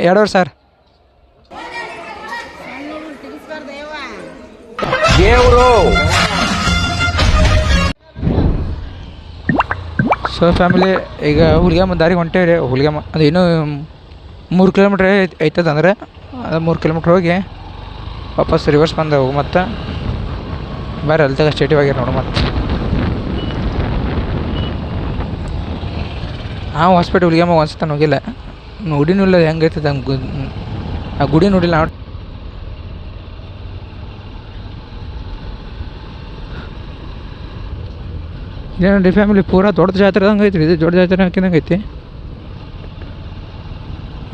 2 sir so family ಈಗ ಹುಲಿಗೆಮ್ಮ ದಾರಿಗೆ ಹೊಂಟೇವಿ ರೀ. ಹುಲಿಗೆಮ್ಮ ಅದು ಇನ್ನೂ 3 ಕಿಲೋಮೀಟ್ರ್ ಐತದ ಅಂದ್ರೆ ಅದು 3 ಕಿಲೋಮೀಟ್ರ್ ಹೋಗಿ ವಾಪಸ್ ರಿವರ್ಸ್ ಬಂದವು. ಮತ್ತು ಬೇರೆ ಅಲ್ಲಿ ತಗ ಸ್ಟೇಟಿವ್ ಆಗ್ಯಾರ ನೋಡು. ಮತ್ತು ನಾವು ಹಾಸ್ಪಿಟಲ್ ಹುಲಿಗೆಮ್ಮ ಒಂದ್ಸತ ಹೋಗಿಲ್ಲ, ನೋಡಿನೂ ಇಲ್ಲ ಹೆಂಗೈತದ ಹಂಗೆ. ಆ ಗುಡಿ ನೋಡಿಲ್ಲ ನಾವು. ಇದೇನು ಫ್ಯಾಮಿಲಿ ಪೂರಾ ದೊಡ್ಡ ಜಾತ್ರೆ ಹಂಗೆ ಐತ್ರಿ. ಇದು ದೊಡ್ಡ ಜಾತ್ರೆ ಹಾಕಿದಂಗೆ ಐತಿ.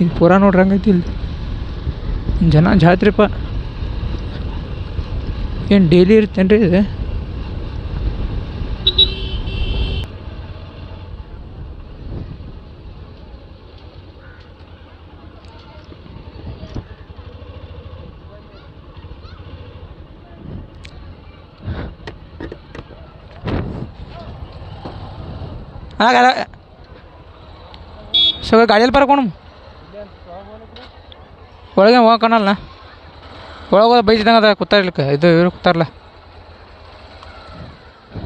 ಇದು ಪೂರಾ ನೋಡ್ರಿ ಹಂಗೈತಿ. ಇಲ್ಲಿ ಜನ ಜಾತ್ರೆಪ್ಪ ಏನು ಡೈಲಿ ಇರ್ತೇನೆ ರೀ ಇದು. ಸೊ ಗಾಡಿಯಲ್ಲಿ ಬರ್ಕೊಂಡು ಒಳಗೆ ಹೋಗಕನಲ್ಲ, ಒಳಗೆ ಬೈತಿದಂಗೆ ಅದ ಕೂತಾರ್ಲಿಕ್ಕೆ. ಇದು ಇವ್ರು ಕೂತಾರಲ್ಲ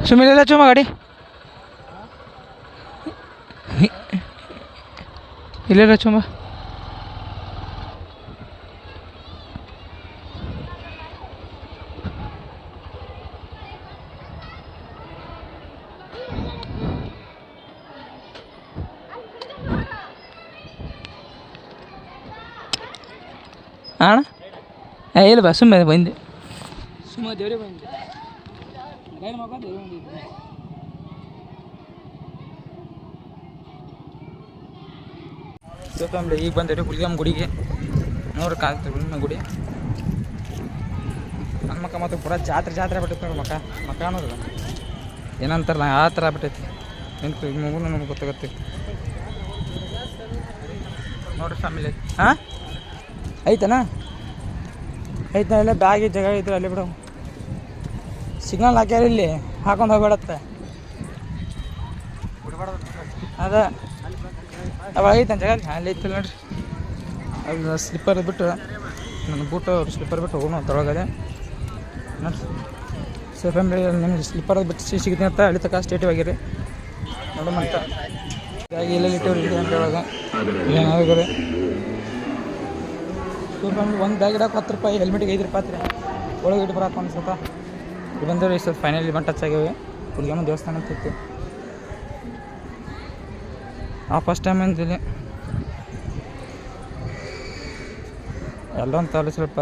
ಸುಮ್ಮಿಲ್ಲ ಚುಮ್ಮ ಗಾಡಿ ಇಲ್ಲ ಚುಮ್ಮ. ಅಣ್ಣ ಇಲ್ಲ ಬಾ ಸುಮ್ಮನೆ ಬಂದೆ. ಸುಮ್ಮ ದೇವ್ರಿಗೆ ಬಂದೆ. ಗೈಡ್ ಮಗ ದೇವ್ರಿಗೆ ಬಂದಿದ್ದೆ. ಫ್ಯಾಮಿಲಿ ಈಗ ಬಂದೇರಿ ಹುಲಿಗೆಮ್ಮ ಗುಡಿಗೆ. ನೋಡ್ರಿ ಕಾಣ್ತೀವಿ ಹುಲಿಗೆಮ್ಮ ಗುಡಿ. ನನ್ನ ಮಕ್ಕ ಮತ್ತು ಪೂರಾ ಜಾತ್ರೆ ಬಿಟ್ಟೈತೆ ನೋಡ್ರಿ. ಮಕ್ಕ ಅನ್ನೋದು ಏನಂತಾರಲ್ಲ ಆ ಥರ ಬಿಟ್ಟೈತಿ. ನಿಂತು ಮಗು ನಮ್ಗೆ ಗೊತ್ತಾಗತ್ತೆ ನೋಡ್ರಿ ಫ್ಯಾಮಿಲಿ. ಹಾಂ ಐತನಾ ಐತನ ಇಲ್ಲ ಬ್ಯಾಗ್ ಜಾಗ ಇದ್ರೆ ಅಲ್ಲಿ ಬಿಡು. ಸಿಗ್ನಲ್ ಹಾಕ್ಯಾರ ಇಲ್ಲಿ, ಹಾಕೊಂಡು ಹೋಗ್ಬೇಡತ್ತೆ. ಅದ ಅವಾಗ ಐತನ ಜಾಗ ಅಲ್ಲಿ ಐತಿಲ್ಲ ನೋಡ್ರಿ. ಅದು ಸ್ಲಿಪ್ಪರ್ ಬಿಟ್ಟು ನನ್ನ ಬೂಟು ಸ್ಲಿಪ್ಪರ್ ಬಿಟ್ಟು ಹೋಗೋಣ ತೊಳಗದೆ ನೋಡ್ರಿ. ಸೊ ಫ್ಯಾಮಿಲಿ ನಿಮ್ಗೆ ಸ್ಲಿಪ್ಪರ್ ಬಿಟ್ಟು ಸಿಗ್ತೀನಿ ಅಂತ ಅಲ್ಲಿ ತನಕ ಸ್ಟೇಟಿವ್ ಆಗಿರಿ ನೋಡು. ಮತ್ತು ಬ್ಯಾಗ್ ಎಲ್ಲೆಲ್ಲಿ ಇಟ್ಟವ್ರಿ ಅಂತ ಒಳಗೆ ಏನಾದ್ರು ಫ್ಯಾಮಿಲಿ ಒಂದು ಬ್ಯಾಗ್ ಇಡಕ್ಕೆ 10 ರೂಪಾಯಿ, ಹೆಲ್ಮೆಟಿಗೆ 5 ರೂಪಾಯಿ ರೀ. ಒಳಗೆ ಇಟ್ಟು ಬರಕ್ಕೆ ಒಂದು ಸ್ವಲ್ಪ ಬಂದರೆ ಈ ಸ್ವಲ್ಪ ಫೈನಲಿ ಬಂದು ಟಚ್ ಆಗ್ಯಾವೆ. ಹುಲಿಗೆಮ್ಮ ದೇವಸ್ಥಾನ ಅಂತಿತ್ತು. ಫಸ್ಟ್ ಟೈಮ್ ಅಂತಿಲ್ಲಿ ಎಲ್ಲ ಅಂತ ಸ್ವಲ್ಪ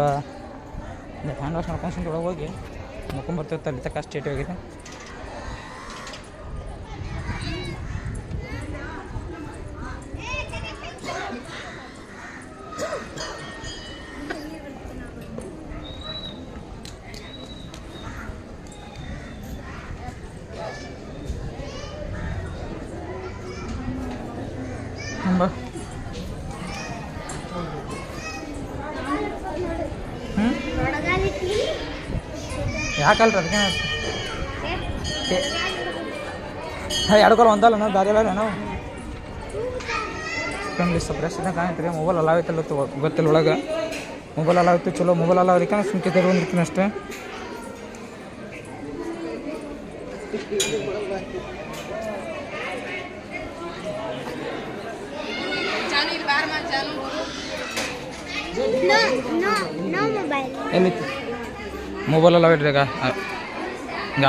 ಹ್ಯಾಂಡ್ ವಾಶ್ ಮಾಡ್ಕೊಂಡು ಒಳಗೆ ಹೋಗಿ ನೋಡ್ಕೊಂಬರ್ತಿರ್ತಾರೆ. ಅಲ್ಲಿ ತಕ್ಕ ಸ್ಟೇಟಿವ್ ಆಗಿದೆ. ಯಾಕಲ್ರಿ ಅದಕ್ಕೆ ಎರಡು ಕಾಲ ಒಂದಲ್ಲ ನಾವು ಬೇರೆ ಬೇರೆ ನಾವು ಫ್ಯಾಮಿಲಿ ಸ್ವಲ್ಪ ರೆಸ್ಟ್ ಇದ್ದಂಗೆ ಕಾಣೈತ್ರಿ. ಮೊಬೈಲ್ ಅಲಾವೈತಲ್ಲ ಗೊತ್ತಿಲ್ಲ ಒಳಗೆ. ಮೊಬೈಲ್ ಅಲಾವಿತ್ತು ಚಲೋ. ಮೊಬೈಲ್ ಅಲಾವ್ರಿಕ ಸುಮ್ಕೆ ತೆರವಂದಿರ್ತೀನಿ ಅಷ್ಟೇ. ಎಲ್ಲಿತ್ತು ಮೊಬೈಲ್ ಅಲಾವ್ ಇಡ್ರಿ. ಈಗ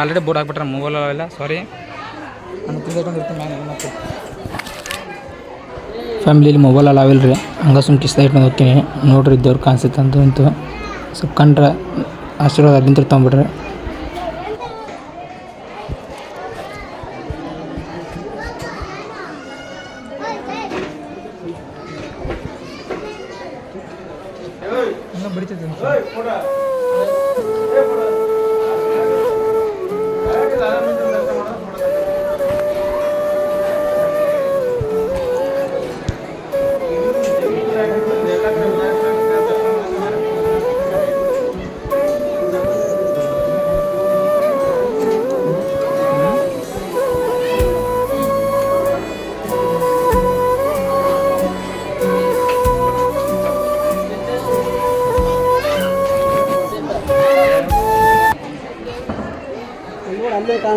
ಆಲ್ರೆಡಿ ಬೋರ್ಡ್ ಹಾಕ್ಬಿಟ್ರೆ ಮೊಬೈಲ್ ಅಲಾವ್ ಇಲ್ಲ. ಸಾರಿ ನಾನು ತಿಳ್ಕೊಂಡಿರ್ತೀನಿ ಮ್ಯಾಗ. ಮತ್ತು ಫ್ಯಾಮಿಲಿಲಿ ಮೊಬೈಲ್ ಅಲಾವ್ ಇಲ್ರಿ. ಹಂಗೆ ಸುಮ್ ಕಿಸ್ತಾ ಇಟ್ಕೊಂಡು ಹೋಗ್ತೀನಿ. ನೋಡ್ರಿ ಇದ್ದವ್ರು ಕಾಣಿಸುತ್ತೆ ಅಂತೂ ಸ್ವಲ್ಪ ಕಂಡ್ರೆ ಆಶೀರ್ವಾದ ಅಲ್ಲಿಂದ ತೊಗೊಂಬಿಡ್ರಿ. ಹಂಗೆ ಬಿಡ್ತೈತಿ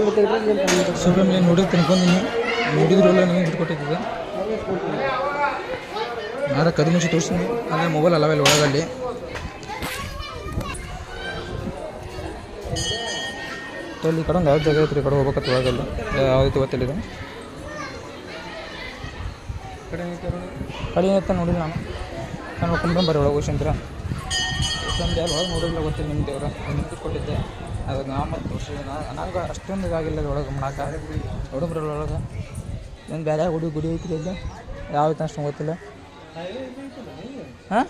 ಸೊ ಫ್ಯಾಮಿಲಿ ನೋಡಿ ತಿನ್ಕೊಂಡಿನಿ, ನೋಡಿದ್ರಲ್ಲ ನಿಮಗೆ ಬಿಟ್ಕೊಟ್ಟಿದ್ದೆ. ಯಾರ ಕದಿ ಮುಂಚೆ ತೋರಿಸ್ತೀನಿ, ಅಂದರೆ ಮೊಬೈಲ್ ಅಲ್ಲವೆಲ್ಲ ಒಳಗಲ್ಲಿ. ಈ ಕಡೆ ಒಂದು ಯಾವ ಜಾಗ ಐತ್ರಿ, ಈ ಕಡೆ ಹೋಗ್ಬೇಕತ್ತು ಒಳಗಲ್ಲಿ ಯಾವ್ದು ಗೊತ್ತಿಲ್ಲ. ಕಡೆ ಏನತ್ತ ನೋಡಿಲ್ಲ ನಾನು ನೋಡ್ಕೊಂಡು ಬರ್ರಿ ಒಳಗೆ ಹೋಗ್ಸಂತ್ರ. ಫ್ಯಾಮಿಲಿ ಅಲ್ಲಿ ಒಳಗೆ ನೋಡಿಲ್ಲ ಗೊತ್ತಿಲ್ಲ ನಿಮ್ಮ ದೇವ್ರ ನಿಮ್ಗೆ ಕೊಟ್ಟಿದ್ದೆ. ಅದಾಗ ನಾವು ಮತ್ತು ತೋರಿಸಿದೆ ನಂಗೆ ಅಷ್ಟೊಂದು ಇದಾಗಿಲ್ಲ ಒಳಗೆ ಮಾಡಾಕ. ಹುಡುಗ್ರಲ್ಲ ಒಳಗೆ ಏನು ಬೇರೆ ಗುಡಿ ಐತ್ರಿ ಇಲ್ಲಿ ಯಾವ ಐತೆ ಅಷ್ಟು ಗೊತ್ತಿಲ್ಲ. ಹಾಂ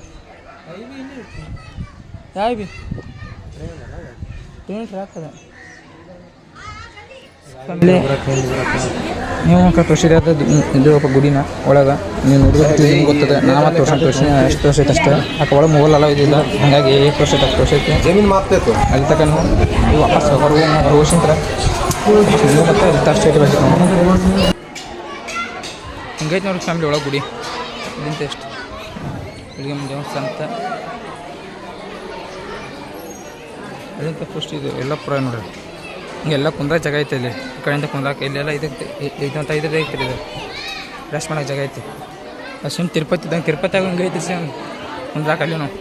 ಯಾವ ಬಿ ಟ್ರೈನ್ ಆಗ್ತದೆ. ನೀವು ತೋರಿಸಿದೆ ಇದು ಗುಡಿನ ಒಳಗೆ ನೀವು ನೋಡಿದ್ರೆ ನಿಮ್ಗೆ ಗೊತ್ತದೆ. ನಾವು ತೋರಿಸಿ ಎಷ್ಟು ವರ್ಷ ಐತೆ ಅಷ್ಟು ಆಕೆ ಒಳಗೆ ಮೊಬೈಲ್ ಅಲ್ಲ ಇದಿಲ್ಲ, ಹಾಗಾಗಿ ಎಷ್ಟು ವರ್ಷ ಐತೆ ತೋರಿಸೈತಿ ಜಮೀನು ಮಾತಾಯ್ತು ಅಲ್ಲಿ ತಕ್ಕ ನೀವು ವಾಪಸ್ ಹೊರಗೋಸಿಂತ್ರ ನೀವು ಮತ್ತೆ ಅಲ್ಲಿ ಅಷ್ಟು ಐತೆ ಬೇಕು. ಹಿಂಗೈತೆ ನೋಡ್ರಿ ಫ್ಯಾಮಿಲಿ ಒಳಗೆ ಗುಡಿ ಇದಂತ ಎಷ್ಟು ಬೆಳಿಗ್ಗೆ ದೇವಸ್ಥಾನ ಅಂತ ಅದಂತ ಫಸ್ಟ್ ಇದು ಎಲ್ಲ ಪುರ ನೋಡ್ರಿ. ಹಿಂಗೆಲ್ಲ ಕುಂದ್ರ ಜಾಗ ಐತೆ ಇಲ್ಲಿ, ಈ ಕಡೆಯಿಂದ ಕುಂದ್ರಾಕ ಇಲ್ಲೆಲ್ಲ ಇದಕ್ಕೆ ಇದಂತ ಇದ್ರೆ ಐತ್ರಿ ಇದು ರೆಸ್ಟ್ ಮಾಡೋಕೆ ಜಾಗ ಐತಿ. ಸುಮ್ಮನೆ ತಿರುಪತಿ ಇದ್ದಂಗೆ ತಿರುಪತಿಯಾಗ ಹಂಗೆ ಐತಿ ಸೇಮ್ ಕುಂದ್ರಾಕ ಅಲ್ಲಿ ನಾವು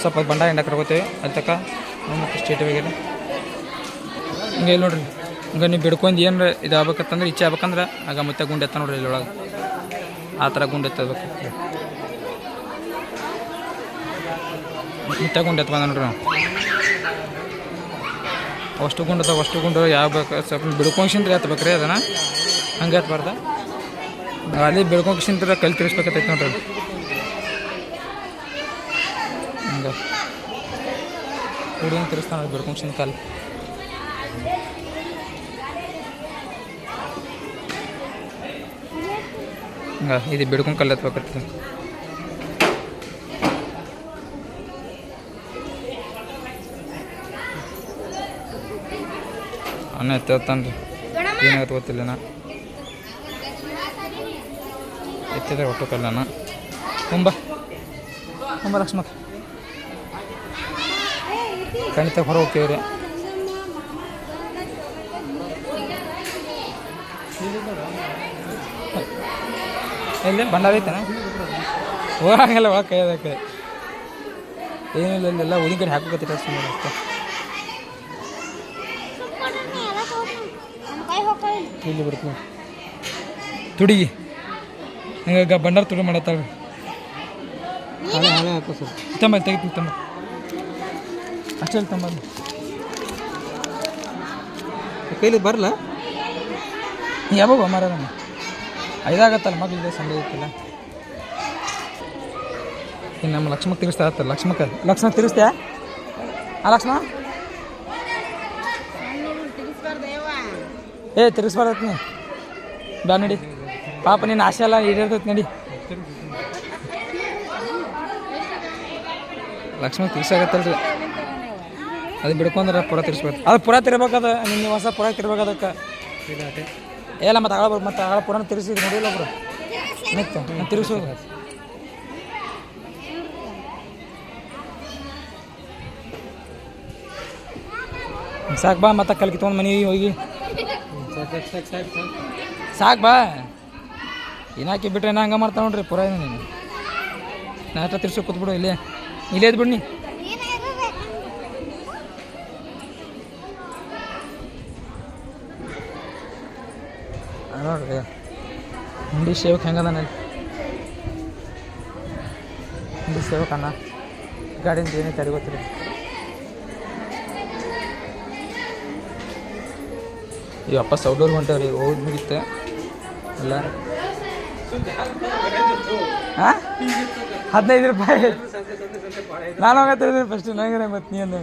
ಸ್ವಲ್ಪ ಬಂಡ ಎಂಡ ಕರ್ಕೋತೇವೆ ಅಲ್ಲಿ ತಕ್ಕ ಮತ್ತು ಸ್ಟೇಟ್ ಹೋಗಿಲ್ಲ. ಹಿಂಗೆ ಇಲ್ಲಿ ನೋಡ್ರಿ, ಹಂಗೆ ನೀವು ಬಿಡ್ಕೊಂಡು ಏನು ಇದು ಆಗ್ಬೇಕಂತಂದ್ರೆ ಇಚ್ಛೆ ಆಗ್ಬೇಕಂದ್ರೆ ಆಗ ಮತ್ತೆ ಗುಂಡು ಎತ್ತ ನೋಡ್ರಿ ಇಲ್ಲಿ ಒಳಗೆ ಆ ಥರ ಗುಂಡು ಎತ್ತಬೇಕು. ಮತ್ತೆ ಗುಂಡು ಎತ್ಕೊಂಡ ನೋಡ್ರಿ ನಾವು ಅಷ್ಟು ಗುಂಡು ಯಾವ ಬೇಕು ಸ್ವಲ್ಪ ಬಿಡ್ಕೊಂಡ್ಸಿಂದ್ರೆ ಎತ್ತಬೇಕ್ರಿ ಅದನ್ನು ಹಂಗೆ ಎತ್ತಬಾರ್ದು. ಅಲ್ಲಿ ಬಿಡ್ಕೊಂಡ್ಸಿಂದ್ರೆ ಕಲ್ ತಿರ್ಸ್ಬೇಕತ್ತೈತೆ ನೋಡ್ರಿ ಹಂಗೆ ಹುಡುಗಂಗೆ ತಿರ್ಸ್ತಾನೆ ಬಿಡ್ಕೊಂಡ್ಸಿನ ಕಲ್. ಹಂಗೆ ಇದು ಬಿಡ್ಕೊಂಡು ಕಲ್ಲು ಎತ್ತಬೇಕತ್ತೈತೆ. ಅನ್ನ ಎತ್ತತಾನ್ರಿ ಏನಾಗತ್ತೆ ಗೊತ್ತಿಲ್ಲ ನಾ ಎತ್ತಿದ್ರೆ ಒಟ್ಟು ಕಲ್ಲನ ತುಂಬ ಲಕ್ಷ್ಮಕ್ಕ ಖಂಡಿತ ಹೊರ ಹೋಗ್ತೀವ್ರಿ. ಎಲ್ಲಿ ಭಂಡಾರ ಐತೆನಾ ಹೋಗಂಗಿಲ್ಲ ಒಳಗೆ ಕೈ ಅದಕ್ಕೆ ಏನಿಲ್ಲ ಇಲ್ಲೆಲ್ಲ ಉದಿನ ಕಡೆ ಹಾಕೋಕತ್ತೀರ ಸುಮ್ಮನೆ ಅಷ್ಟೇ. ಇಲ್ಲಿ ಬರ್ತೀವಿ ತುಡಿಗಿ ಹಂಗ ಬಂಡಾರ ತುಡಿ ಮಾಡತ್ತಾಳ ಹಾಕೋ ಸರ್ ತಮ್ಮ ತೆಗಿತೀನಿ ತಮ್ಮ ಅಷ್ಟೇ ತಮ್ಮ ಕೈಲಿ ಬರಲ್ಲ ಯಾವಾಗ ಮಾರ ನಮ್ಮ ಐದಾಗತ್ತಲ್ಲ ಮಗಳಿದೆ ಸಂಡೆ ಐತಿಲ್ಲ. ಇನ್ನು ನಮ್ಮ ಲಕ್ಷ್ಮಕ್ಕೆ ತಿರ್ಸ್ತಾ ಇರ್ತಾರೆ ಲಕ್ಷ್ಮಕ್ಕ ತಿರ್ಸ್ತ್ಯಾ ಆ ಲಕ್ಷ್ಮ ತಿರ್ಸ್ಬಾರ್ದತ್ ನೀ ಬಾ ನಡಿ ಪಾಪ ನೀನು ಆಸೆ ಎಲ್ಲ ಈಡೇರ್ತೈತಿ ನಡಿ. ಲಕ್ಷ್ಮಣ ತಿರ್ಸಾಗತ್ತಲ್ರಿ ಅದು ಬಿಡ್ಕೊಂಡ್ರೆ ಪುರ ತಿರ್ಸ್ಬೇಕು. ಅದು ಪುರ ತಿರ್ಬೇಕದ ನಿನ್ನ ಹೊಸ ಪುರ ತಿರ್ಬೇಕು ಅದಕ್ಕೆ ಎಲ್ಲ ಮತ್ತೆ ಆಳ ಪುರಾಣ ತಿರ್ಸಿದ್ ನೋಡಿಲ್ಲ ಒಬ್ರು ನಿಂತು ನಾನು ತಿರ್ಸೋದು ಸಾಕು ಬಾ ಮತ್ತೆ ಕಲ್ಕಿ ತೊಗೊಂಡು ಮನೆಗೆ ಹೋಗಿ ಸಾಕು ಬಾ ಏನಾಕಿ ಬಿಟ್ರೆ ನಾ ಹಂಗೆ ಮಾಡ್ತಾ ನೋಡ್ರಿ ಪುರ ನೀನು ನಾ ಹತ್ರ ತಿರ್ಸೋ ಕೂತ್ಬಿಡು ಇಲ್ಲೇ ಎದ್ಬಿಡ್ನಿ. ನೋಡ್ರಿ ಹುಂಡಿ ಸೇವಕ್ ಹೆಂಗದಾನಲ್ಲಿ ಹುಂಡಿ ಸೇವಕ್ ಅನ್ನ ಗಾಡಿಯಿಂದ ಏನೈತೆ ಅರಿ ಗೊತ್ತಿಲ್ಲ. ಈ ವಾಪಸ್ ಔಟ್ಡೋರ್ ಹೊಂಟವ್ರಿ ಹೋಗಿ ಮುಗಿತ ಎಲ್ಲ 15 ರೂಪಾಯಿ ನಾನು ಹೋಗತ್ತಿದ್ದೆ ಫಸ್ಟ್ ನಂಗೆ ಮತ್ತೆ ನೀ ಅಂದ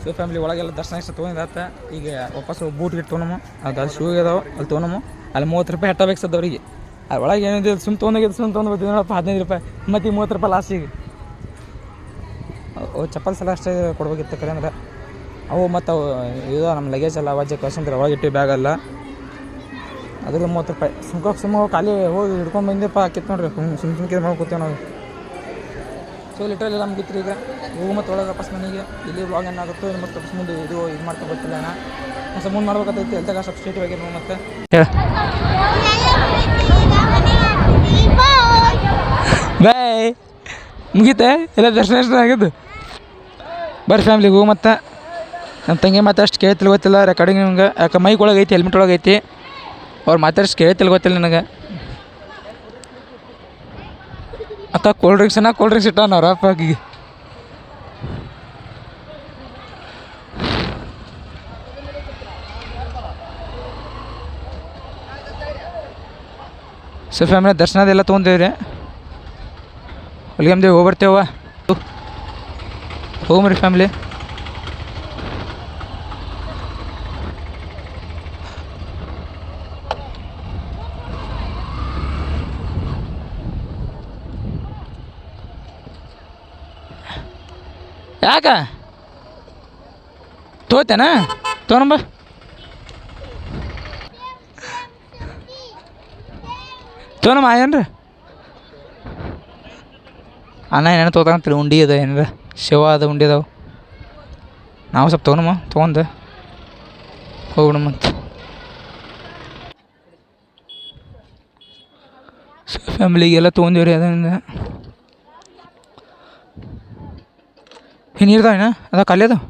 ಸೊ ಫ್ಯಾಮಿಲಿ ಒಳಗೆಲ್ಲ ದರ್ಶನ ಇಷ್ಟ ತೊಗೊಂಡಿದ್ದಾತ. ಈಗ ವಾಪಸ್ ಬೂಟ್ ಗಿಟ್ಟು ತೊಗೊಳಮ್ಮ ಅದು ಶೂ ಇದಾವೆ ಅಲ್ಲಿ ತೊಗೊಳಮ್ಮ ಅಲ್ಲಿ 30 ರೂಪಾಯಿ ಹಟ್ಟಬೇಕು ಸದ್ದವ್ರಿಗೆ ಅದು ಒಳಗೆ ಏನಿದೆ ತೊಗೊಂಡು ಬರ್ತೀವಿ ನೋಡಪ್ಪ 15 ರೂಪಾಯಿ ಮತ್ತು ಈಗ 30 ರೂಪಾಯಿ ಲಾಸ್ಟಿಗೆ ಚಪ್ಪಲ್ ಸಲ ಅಷ್ಟೇ ಕೊಡ್ಬೇಕಿತ್ತು ಕಡೆ ಅಂದ್ರೆ ಅವು ಮತ್ತು ಅವು ಇದು ನಮ್ಮ ಲಗೇಜ್ ಎಲ್ಲ ಅವಾಜ್ ಕಳ್ಸಂದ್ರೆ ಅವಾಗ ಇಟ್ಟು ಬ್ಯಾಗ್ ಅಲ್ಲ ಅದ್ರಲ್ಲಿ 30 ರೂಪಾಯಿ ಸುಮ್ಮ ಖಾಲಿ ಹೋಗಿ ಹಿಡ್ಕೊಂಡು ಬಂದೆಪ್ಪ ಆಕಿತ್ತು ನೋಡ್ರಿ ಸುಮ್ಕೆ ಮಾಡಿ ಕೂತೇವೆ ನಾವು. ಸೊ ಲಿಟ್ರಲ್ಲಿ ನಮ್ಗಿತ್ತು ಈಗ ಹೋಗಿ ಮತ್ತು ಒಳಗೆ ವಾಪಸ್ ಮನೆಗೆ ಇಲ್ಲಿ ವ್ಲಾಗ್ ಏನಾಗುತ್ತೋ ಇನ್ನು ಮತ್ತು ಮುಂದೆ ಇದು ಮಾಡ್ತಾ ಗೊತ್ತಿಲ್ಲ ಅಣ್ಣ ಹೊಸ ಮುಂದೆ ಮಾಡ್ಬೇಕತ್ತೈತಿ ಎಲ್ದಾಗ ಸಬ್ಸ್ಟೇಟಿವ್ ಆಗಿರೋ ಮತ್ತೆ ಬಾಯ್ ಮುಗೀತೆ ಎಲ್ಲ ದರ್ಶನ ಆಗಿದ್ದು ಬರ್ರಿ ಫ್ಯಾಮ್ಲಿಗೆ ಹೋಗಿ ಮತ್ತು ನಮ್ಮ ತಂಗಿ ಮತ್ತೆ ಅಷ್ಟು ಕೇಳ್ತಿಲ್ಲ ಗೊತ್ತಿಲ್ಲ ರೆಕಾರ್ಡಿಂಗ್ ನಿಮ್ಗೆ ಯಾಕೆ ಮೈಕ್ ಒಳಗೆ ಐತಿ ಹೆಲ್ಮೆಟ್ ಒಳಗೆ ಐತಿ ಅವ್ರು ಮಾತಾಡಿಸಿ ಕೇಳ್ತಿಲ್ಲ ಗೊತ್ತಿಲ್ಲ ನನಗೆ. ಅಕ್ಕ ಕೋಲ್ಡ್ ಡ್ರಿಂಕ್ಸ್ ಇಟ್ಟಾನ ಅವ್ರ ಅಪ್ಪಾಗಿಗೆ. ಸೊ ಫ್ಯಾಮಿಲಿ ದರ್ಶನದೆಲ್ಲ ತೊಗೊಂಡೇವ್ರಿ ಹೊಲಿಗಮ್ದೇವಿ ಹೋಗಿ ಬರ್ತೇವ ಹೋಗ್ರಿ ಫ್ಯಾಮಿಲಿ. ಯಾಕ ತೋತೇನ ತೊಗೊಂಬ ತೊಗೊಂಬ ಏನ್ರಿ ಅಣ್ಣ ಏನೇನು ತೊಗೊತಾನಂತೀರಿ ಉಂಡಿ ಅದ ಏನಾರ ಶಿವ ಅದ ಉಂಡಿ ಅದಾವ ನಾವು ಸ್ವಲ್ಪ ತೊಗೊಂಡು ಹೋಗೋಣ ಮತ್ತು ಫ್ಯಾಮಿಲಿಗೆಲ್ಲ ತೊಗೊಂಡಿವ್ರಿ ಅದರಿಂದ ನೀರ್ದಾವೇನ ಅದ ಖಾಲಿ ಅದಾವ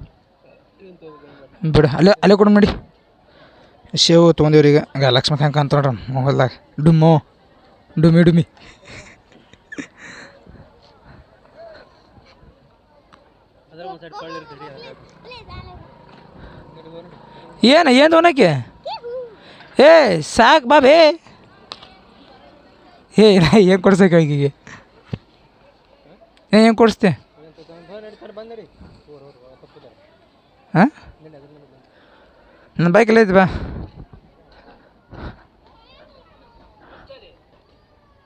ಬಿಡ ಅಲ್ಲೇ ಕೊಡು ಮಾಡಿ ಶೇವು ತೊಗೊಂಡಿವ್ರಿ ಈಗ ಲಕ್ಷ್ಮೀ ಹೆಂಗೆ ಅಂತ ನೋಡ್ರಿ ಮೊಬೈಲ್ದಾಗ ಡುಮ್ಮಿ ಏನು ತೊಗೊಳಕ್ಕೆ ಏ ಸಾಕು ಬಾಬೇ ಏನು ಕೊಡ್ಸಕ್ಕೆ ಈಗಿಗೆ ಏನು ಕೊಡಿಸ್ತೆ ಹಾಂ ನನ್ನ ಬೈಕಲ್ಲಿ ಐತಿ ಬಾ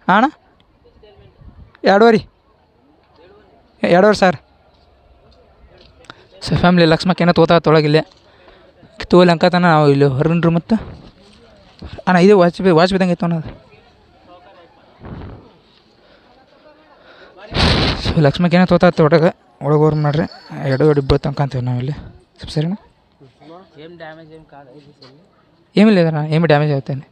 ಅಣ್ಣ 2.5 ಸಾವಿರ. ಸೊ ಫ್ಯಾಮಿಲಿ ಲಕ್ಷ್ಮಕ್ಕೆ ಏನೋ ತೊಗೊಳಗಿಲ್ಲೇ ತೋಲಿ ಅಂಕತಾನ ನಾವು ಇಲ್ಲಿ ಹೊರನ್ರಿ ಮತ್ತು ಅಣ್ಣ ಇದು ವಾಚ್ ಬಿದ್ದಂಗೆ ಐತೆ ಅನ್ನೋದು. ಸೊ ಲಕ್ಷ್ಮಕ್ಕೆ ಏನೋ ತೋತಾತ ಒಳಗೆ ಹೋಗಿ ಮಾಡ್ರಿ 2 ಡಿಬ್ಬ ತಂಕಂತೀವಿ ನಾವಿಲ್ಲಿ ಸ್ವಲ್ಪ ಸರಿನಾ ಏಮಿಲ್ಲ ಇದಣ್ಣ ಏಮಿ ಡ್ಯಾಮೇಜ್ ಆಗುತ್ತೇನೆ.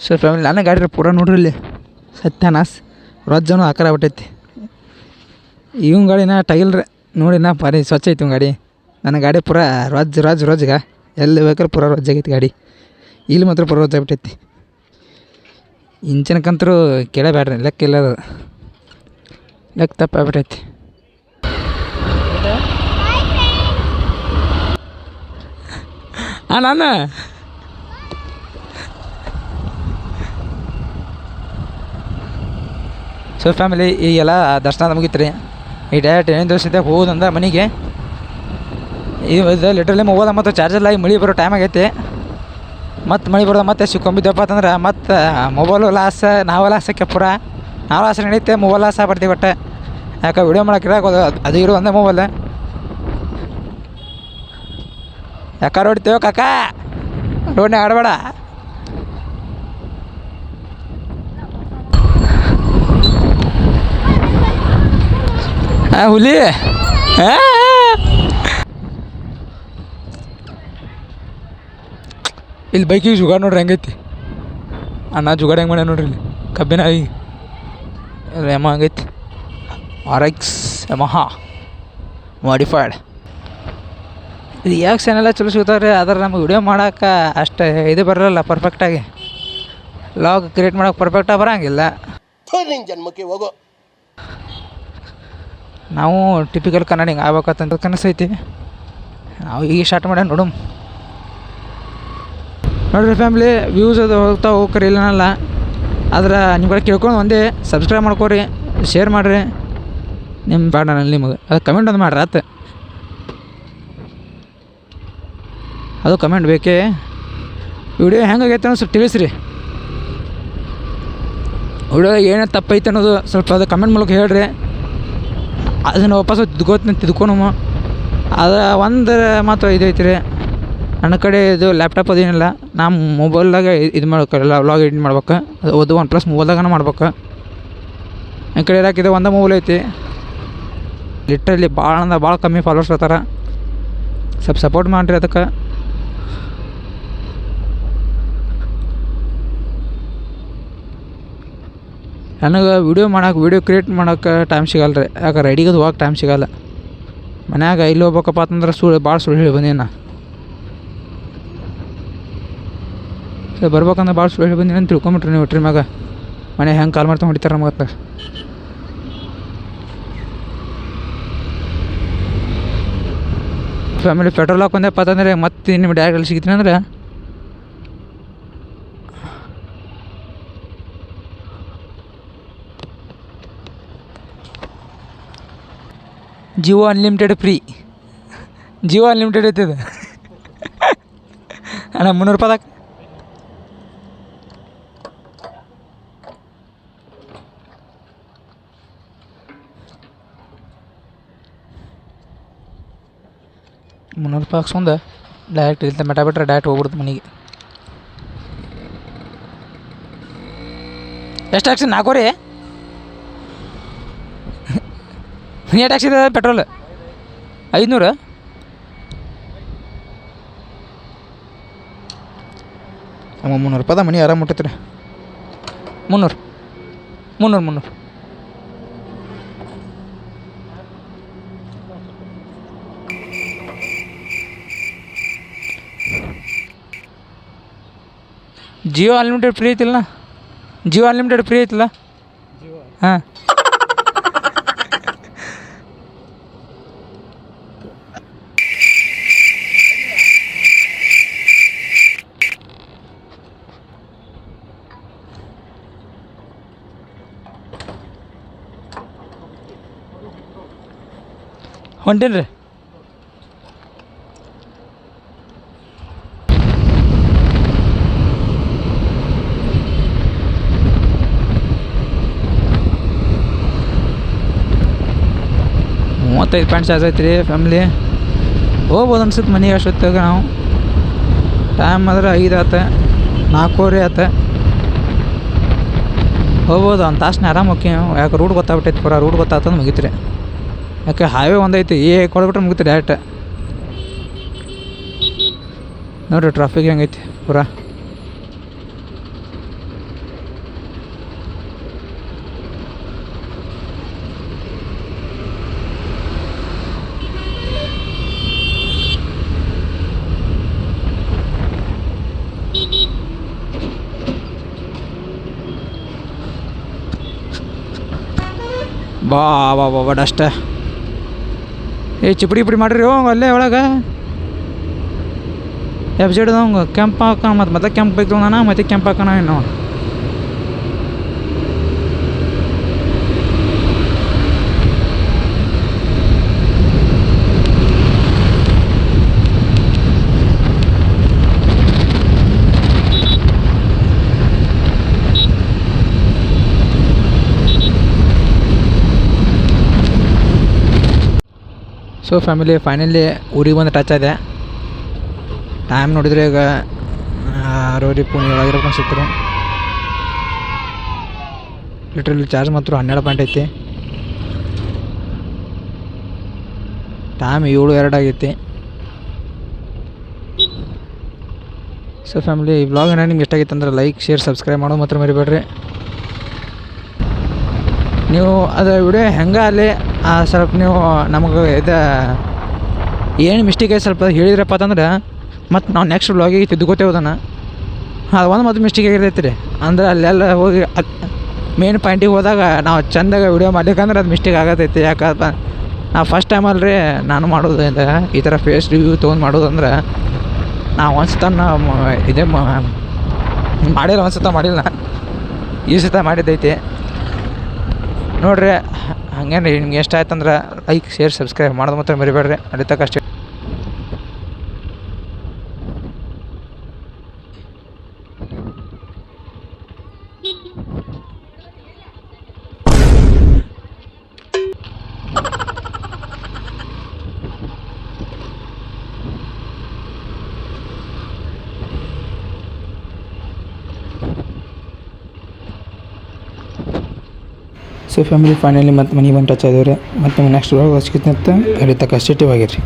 ಸೊ ಫ್ಯಾಮಿಲಿ ನನ್ನ ಗಾಡಿ ಪೂರ ನೋಡ್ರಿ ಇಲ್ಲಿ ಸತ್ಯನಾಸ್ ರೊಜ್ಜನೂ ಆಕಾರ ಬಿಟ್ಟೈತಿ. ಇವನ್ ಗಾಡಿನ ಟೈಲ್ರಿ ನೋಡಿ ನಾ ಭಾರಿ ಸ್ವಚ್ಛ ಐತಿ ಗಾಡಿ. ನನ್ನ ಗಾಡಿ ಪೂರ ರೊಜ್ಜಗ ಎಲ್ಲಿ ಬೇಕಾದ್ರೆ ಪೂರ ರೊಜ್ಜಾಗೈತಿ ಗಾಡಿ. ಇಲ್ಲಿ ಮಾತ್ರ ಪೂರ ರೊಜ್ಜಾಗ್ಬಿಟ್ಟೈತಿ. ಇಂಚನಕ್ಕಂತರೂ ಕೇಳಬೇಡ್ರಿ ಲೆಕ್ಕ ಇಲ್ಲ ಅದು ಲೆಕ್ಕ ತಪ್ಪಾಗ್ಬಿಟ್ಟೈತಿ. ನಾನು ಸೊ ಫ್ಯಾಮಿಲಿ ಈಗೆಲ್ಲ ದರ್ಶನ ಮುಗಿತು ರೀ. ಈ ಡೈರೆಕ್ಟ್ ಏನೇನು ದಿವಸ ಹೋದಂದ ಮನೆಗೆ ಇದು ಲಿಟ್ರಲಿ ಮೊಬೈಲ್ ಮತ್ತು ಚಾರ್ಜರ್ಲಾಗಿ ಮಳೆ ಬರೋ ಟೈಮ್ ಆಗೈತಿ. ಮತ್ತು ಮಳೆ ಬರೋದು ಮತ್ತೆ ಸಿಕ್ಕೊಂಬಿದ್ದಪ್ಪ ಅಂತಂದ್ರೆ ಮತ್ತು ಮೊಬೈಲು ಲಾಸ್ ನಾವು ಲಾಸಕ್ಕೆ ಪೂರ ನಾವು ಲಾಸ್ ನಡೀತೆ ಮೊಬೈಲ್ ಲಾಸ್ ಆಗ್ಬಿಡ್ತೀವಿ ಬಟ್ ಯಾಕೆ ವಿಡಿಯೋ ಮಾಡೋಕೆ ಅದು ಇರೋ ಒಂದೇ ಮೊಬೈಲ್ ಯಾಕೆ ಹೊಡಿತೇವೆ ಕಾಕ ರೋಡ್ನಾಗ ಆಡಬೇಡ. ಹುಲಿ ಇಲ್ಲಿ ಬೈಕಿಗೆ ಜುಗಾಡ್ ನೋಡ್ರಿ ಹೆಂಗೈತಿ ಅಣ್ಣ ಜುಗಾಡ್ ಹೆಂಗೆ ಮಾಡ್ಯ ನೋಡ್ರಿ ಇಲ್ಲಿ ಕಬ್ಬಿನ ಈಗ ಯಮ ಹಂಗೈತಿ RX ಯಮಹಾ ಮಾಡಿಫೈಡ್. ಇದು ಯಾಕೆ ಚಾನೆಲ್ಲ ಚಲೋ ಸಿಗ್ತಾವ್ರಿ ಆದ್ರೆ ನಮಗೆ ವಿಡಿಯೋ ಮಾಡೋಕೆ ಅಷ್ಟು ಇದು ಬರೋಲ್ಲ ಪರ್ಫೆಕ್ಟಾಗಿ ಲಾಗ್ ಕ್ರಿಯೇಟ್ ಮಾಡೋಕೆ ಪರ್ಫೆಕ್ಟಾಗಿ ಬರೋಂಗಿಲ್ಲ. ಜನ್ಮಕ್ಕೆ ಹೋಗೋ ನಾವು ಟಿಪಿಕಲ್ ಕನ್ನಡ ಹಿಂಗೆ ಆಗ್ಬೇಕಂತ ಕನಸೈತಿ. ನಾವು ಈಗ ಸ್ಟಾರ್ಟ್ ಮಾಡಿ ನೋಡು ನೋಡ್ರಿ ಫ್ಯಾಮ್ಲಿ ವ್ಯೂಸ್ ಅದು ಹೋಗ್ತಾ ಹೋಗ್ರಿ ಇಲ್ಲನಲ್ಲ ಆದ್ರೆ ನಿಮ್ಗೆ ಕೇಳ್ಕೊಂಡು ಒಂದೇ ಸಬ್ಸ್ಕ್ರೈಬ್ ಮಾಡ್ಕೊರಿ ಶೇರ್ ಮಾಡಿರಿ ನಿಮ್ಮ ಪಾಡನಲ್ಲಿ ನಿಮಗೆ ಅದು ಕಮೆಂಟ್ ಒಂದು ಮಾಡ್ರಿ ಆತ ಅದು ಕಮೆಂಟ್ ಬೇಕೇ. ವಿಡಿಯೋ ಹೆಂಗಾಗೈತೆ ಅನ್ನೋ ಸ್ವಲ್ಪ ತಿಳಿಸ್ರಿ. ವಿಡಿಯೋ ಏನೇ ತಪ್ಪೈತೆ ಅನ್ನೋದು ಸ್ವಲ್ಪ ಅದು ಕಮೆಂಟ್ ಮೂಲಕ ಹೇಳ್ರಿ. ಅದನ್ನು ವಾಪಸ್ ತಿದ್ಕೊನಮ್ಮ. ಅದು ಒಂದು ಮಾತ್ರ ಇದೈತಿ ರೀ, ನನ್ನ ಕಡೆ ಇದು ಲ್ಯಾಪ್ಟಾಪ್ ಅದೇನಿಲ್ಲ. ನಾನು ಮೊಬೈಲ್ದಾಗ ಇದು ಮಾಡ್ಬೇಕಲ್ಲ, ವ್ಲಾಗ್ ಎಡಿಟ್ ಮಾಡ್ಬೇಕು. ಅದು OnePlus ಮೊಬೈಲ್ದಾಗನ ಮಾಡ್ಬೇಕು. ನನ್ನ ಕಡೆ ಇರಾಕಿದೆ ಒಂದೇ ಮೊಬೈಲ್ ಐತಿ. ಲಿಟ್ರಲ್ಲಿ ಭಾಳ ಅಂದ್ರೆ ಭಾಳ ಕಮ್ಮಿ ಫಾಲೋವರ್ಸ್ ಇರ್ತಾರೆ. ಸ್ವಲ್ಪ ಸಪೋರ್ಟ್ ಮಾಡಿರಿ ಅದಕ್ಕೆ. ನನಗೆ ವೀಡಿಯೋ ಕ್ರಿಯೇಟ್ ಮಾಡೋಕೆ ಟೈಮ್ ಸಿಗಲ್ಲ ರೀ. ಯಾಕೆ ರೈಡಿಗೆ ಹೋಗಕ್ಕೆ ಟೈಮ್ ಸಿಗಲ್ಲ. ಮನ್ಯಾಗ ಇಲ್ಲಿ ಹೋಗ್ಬೇಕಪ್ಪ ಅಂತಂದ್ರೆ ಭಾಳ ಸುಳ್ಳು ಹೇಳಿ ಬಂದೀನಿ. ಬರ್ಬೇಕಂದ್ರೆ ಭಾಳ ಸುಳ್ಳು ಹೇಳಿ ಬಂದೀನಿ ಅಂತ ತಿಳ್ಕೊಂಬಿಟ್ರಿ ನೀವು. ಟ್ರಿಮ್ಯಾಗ ಮನೆ ಹೆಂಗೆ ಕಾಲ್ ಮಾಡ್ತಾ ಹೊಡಿತಾರೆ ನಮಗೆ. ಫ್ಯಾಮಿಲಿ ಪೆಟ್ರೋಲ್ ಹಾಕೊಂಡೆ ಪತ್ತಂದ್ರೆ ಮತ್ತೆ ನಿಮ್ಮ ಡ್ಯಾಗಲ್ಲಿ ಸಿಗ್ತೀನಿ ಅಂದ್ರೆ Jio unlimited free. Jio unlimited ಐತದ ಅಣ್ಣ 300 ರೂಪಾಯಿದಾಗ. ₹300 ಹಾಕ್ಸ್ಕೊಂಡ ಡೈರೆಕ್ಟ್ ಇಲ್ಲಿಂದ ಮೆಟ ಬಿಟ್ರೆ ಡೈರೆಕ್ಟ್ ಹೋಗ್ಬಿಡ್ತು ಮನೆಗೆ. ಎಷ್ಟು ಹಾಕ್ಸಿ 4 ರೀ? ಎಷ್ಟು ಹಾಕ್ಸಿದೆ ಪೆಟ್ರೋಲ್? 500. ₹300 ಮನೆ ಆರಾಮ್ ಮುಟ್ಟೈತೆ ರೀ. 300 ಜಿಯೋ ಅನ್ಲಿಮಿಟೆಡ್ ಫ್ರೀ ಐತಿಲ್ಲ? ಜಿಯೋ ಅನ್ಲಿಮಿಟೆಡ್ ಫ್ರೀ ಐತಿಲ್ಲ? ಹಾಂ, ಹೊಂಟೇನು ರೀ. $35 ಚಾರ್ಜ್ ಐತೆ ರೀ ಫ್ಯಾಮ್ಲಿ. ಹೋಗ್ಬೋದು ಅನ್ಸುತ್ತೆ ಮನೆಗೆ ಅಷ್ಟೊತ್ತಾಗ. ನಾವು ಟೈಮ್ ಆದ್ರೆ 5 ಆತ, 4 ಆತ. ಹೋಗ್ಬೋದು ಒಂದು ತಾಸನ್ನ ಆರಾಮ ಹೋಗಿ. ಯಾಕೆ ರೂಟ್ ಗೊತ್ತಾಗ್ಬಿಟ್ಟೈತೆ, ಪೂರ ರೂಟ್ ಗೊತ್ತಾಗ್ತದೆ ಮುಗಿತು ರೀ. ಯಾಕೆ ಹೈವೇ ಒಂದೈತಿ, ಕೊಡ್ಬಿಟ್ರೆ ಮುಗಿತು ಡೈರೆಕ್ಟ್. ನೋಡಿರಿ ಟ್ರಾಫಿಕ್ ಹೆಂಗೈತಿ ಪೂರಾ. ಬಾ ಡಸ್ಟ್. ಚಿಪಡಿ ಮಾಡಿರಿ ಅಲ್ಲೇ ಒಳಗೆ. ಎಫ್ಜೆಡ್ದವಂಗೆ ಕೆಂಪು ಹಾಕೋಣ, ಮತ್ತೆ ಕೆಂಪು ಬೇಕು ನಾನು, ಮತ್ತೆ ಕೆಂಪು ಹಾಕೋಣ ಏನು. ಸೊ ಫ್ಯಾಮಿಲಿ ಫೈನಲಿ ಊರಿಗೆ ಬಂದು ಟಚ್ ಆಗಿದೆ. ಟೈಮ್ ನೋಡಿದರೆ ಈಗ 6 ಪೂಣೆ ಒಳಗಿರೋಕೆ ಅನ್ಸುತ್ತೆ. ಲಿಟ್ರಲ್ಲಿ ಚಾರ್ಜ್ ಮಾತ್ರ 12 ಪಾಯಿಂಟ್ ಐತಿ. ಟೈಮ್ 7:02 ಆಗೈತಿ. ಸೊ ಫ್ಯಾಮಿಲಿ ಈ ವ್ಲಾಗ್ ಏನಾರು ನಿಮ್ಗೆ ಇಷ್ಟ ಆಗಿತ್ತು ಅಂದ್ರೆ ಲೈಕ್, ಶೇರ್, ಸಬ್ಸ್ಕ್ರೈಬ್ ಮಾಡೋದು ಮಾತ್ರ ಮರಿಬೇಡ್ರಿ. ನೀವು ಅದು ವಿಡಿಯೋ ಹೆಂಗೆ ಅಲ್ಲಿ ಸ್ವಲ್ಪ ನೀವು ನಮಗೆ ಇದು ಏನು ಮಿಸ್ಟೇಕ್ ಐತೆ ಸ್ವಲ್ಪ ಹೇಳಿದ್ರಪ್ಪ ಅಂತಂದ್ರೆ ಮತ್ತು ನಾವು ನೆಕ್ಸ್ಟ್ ವ್ಲಾಗಿಗೆ ತಿದ್ದುಕೋತೇವೆ ಅದನ್ನು. ಅದು ಒಂದು ಮತ್ತು ಮಿಸ್ಟೇಕ್ ಆಗಿರ್ತೈತೆ ರೀ. ಅಂದ್ರೆ ಅಲ್ಲೆಲ್ಲ ಹೋಗಿ ಮೇನ್ ಪಾಯಿಂಟಿಗೆ ಹೋದಾಗ ನಾವು ಚೆಂದಾಗ ವಿಡಿಯೋ ಮಾಡ್ಲಿಕ್ಕಂದ್ರೆ ಅದು ಮಿಸ್ಟೇಕ್ ಆಗತೈತಿ. ಯಾಕಂದ್ರೆ ನಾವು ಫಸ್ಟ್ ಟೈಮ್ ಅಲ್ರಿ ನಾನು ಮಾಡೋದು ಅಂತ ಈ ಥರ ಫೇಸ್ ರಿವ್ಯೂ ತೊಗೊಂಡು ಮಾಡೋದಂದ್ರೆ ನಾವು ಒಂದ್ಸತ ಇದೇ ಮಾಡಿಲ್ಲ, ಒಂದ್ಸತ ಮಾಡಿಲ್ಲ, ಈ ಸತ ಮಾಡಿದ್ದೈತಿ ನೋಡ್ರಿ. ಹಂಗೇನು ರೀ ನಿಮ್ಗೆ ಎಷ್ಟು ಆಯ್ತು ಅಂದ್ರೆ ಲೈಕ್, ಶೇರ್, ಸಬ್ಸ್ಕ್ರೈಬ್ ಮಾಡೋದು ಮಾತ್ರ ಮರಿಬೇಡ್ರಿ. ಅಷ್ಟೇ. ಸೊ ಫ್ಯಾಮಿಲಿ ಫೈನಲಿ ಮತ್ತು ಮನೆಗೆ ಬಂದು ಟಚ್ ಆದವ್ರೆ ಮತ್ತು ನೆಕ್ಸ್ಟ್ ಒಳಗೆ ಹಚ್ಕಿತ್ತು ಅಲ್ಲಿ ತಕ್ಕ ಸ್ಟೇಟಿವ್ ಆಗಿರಿ.